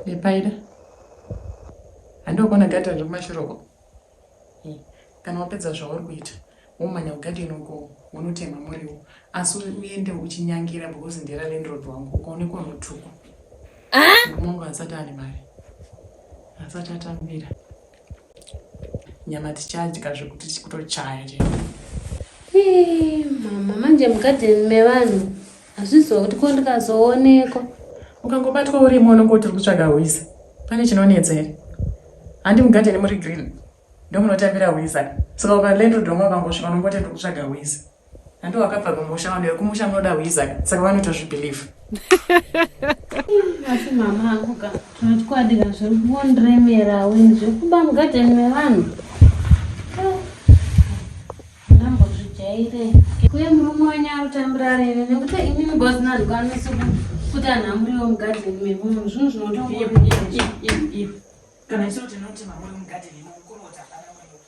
Nepaida. Handokona garden rokumashiroko. Kana wapedza zvauri kuita, womanya kugarden uko unotema muriwo. Asi uende uchinyangira because ndera landlord wangu ukaonekwa unotukwa. Mungu asati ane mari. Asati atambira. Nyama tichadya zvekuti tikutochaya chete. Mama manje mugarden mevanhu hazvizokuti ko ndikazooneko. Ukangobatwa urimo unongoti uri kutsvaga hwiza. Pane chinonetsa here? Handi mugarden muri green. Ndomunotambira hwiza. Saka ukalandlord wamwe ukangosvika unongoti uri kutsvaga hwiza. Handi wakabva kumusha vanhu kumusha munoda hwiza. Saka vanotozvibhelieve. Asi mama angu ka tinotwadira zviri kundremera weni zviri kuba mugarden mevanhu. Ndambozvijaire. Kuye murume wanyari kutambira rene nekuti inini bosi nadukwanisi kuti anhu amuriwo mugarden memunhu zvinhu zvinotongorira. Kana isu tinoti mamuri mugarden mukuru utakana mweyo.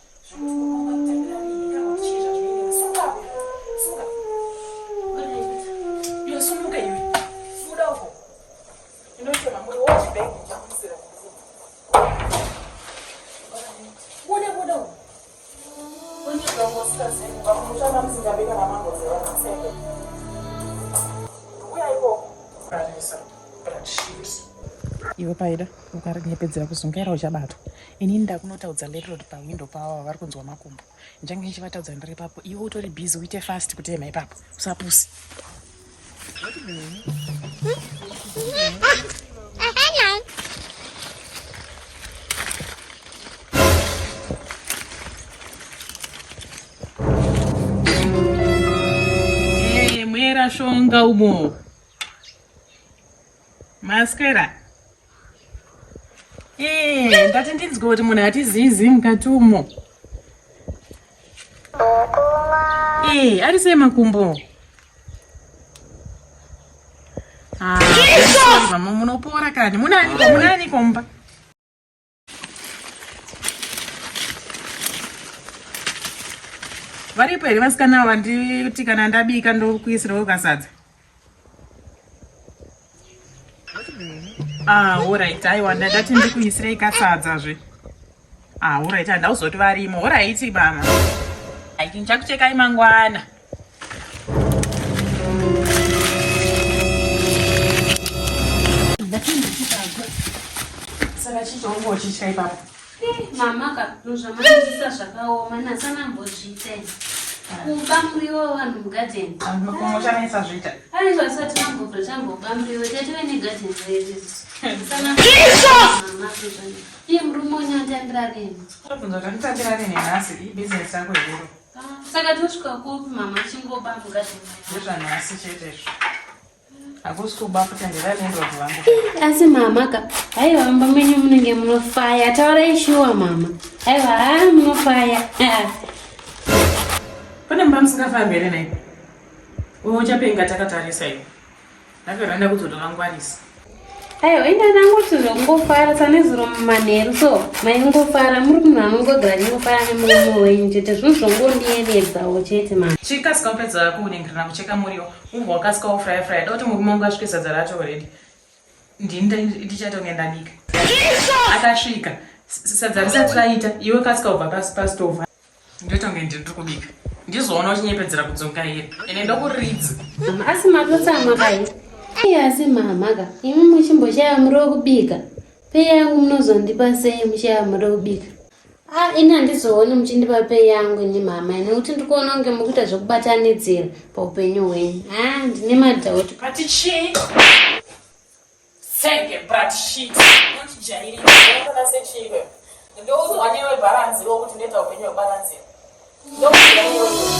Iwe Paida, ukaringepedzera kuzungaira uchabatwa. Ini ndakunotaudza landlord pawindo pawo vari kunzwa makumbo. Ndichange ndichivataudza ndiri papo. Iwe utori busy uite fast kuti ema ipapo. Usapusi. Mwera shonga umo. Masquera. Ndati ndinzwa kuti munhu hatizizi mukati umo. Ari sei makumbo? Mama munopora kani? Munani komba? Varipo here vasikana vanditi kana ndabika ndokuisirawo kasadza? Alright, aiwa ndati ndikuisirei kasadzazve. Alright, handauzoti varimo. Alright mama. Ndichakuchekai mangwana. Saka chitombo chichai papa. Mama ka nozvamanisa zvakaoma nasanambozviita. Kuba muriwo vanhu mugarden. Kumochanesa zviita. Ari zvasati nambobva chamboba muriwo tatiwe negarden redu. Iye murume unyatambira reni. Kubvunza kuti nditambira reni nhasi ibusiness yako iroro. Saka tosvika kupi mama chingoba mugarden. Ndezvanhasi chetezvo. Hakusi kuba kutendera landlord wangu. Asi mama ka haiwa mumba menyu munenge munofaya. Taurai shuwa mama. Haiwa munofaya. Pane mumba musingafambi here nai? Wewe uchapenga takatarisa iwe. Ndakaranda kuzotokangwarisa. Aiwa ina ndangoti zvokungofara sanezuro mumanheru so maingofara muri munhu anongogara ningofara nemurume wenyu chete zvinhu zvongondiyevedzawo chete mama. Chikasika upedza kuningirira kucheka muriwo umbwa wakasika wofraya da kuti murume wangu asvike sadza racho already. Ndini ndichatonge ndabika. Akasvika sadza risati raita iwe kasika ubva pasi pastovha. Ndotonge ndiri kubika. Ndizoona uchinyepedzera kudzungaira. Ine ndokuridza. Mama asi matotsamwa kai. Asi mama ka imi muchimboshaya muri wokubika. Pei yangu munozondipa sei mushaya muri wokubika? Ini handizooni muchindipa pei yangu ini mama nekuti ndikuona kunge mukuita zvokubatanidzira paupenyu hwenyu. Ndine madhauti. But chii? Senge but shit. Undijairira. Ndakona sechiwe. Ndoudzwa newe balance rokuti ndeta upenyu hwebalance. Ndokujairira.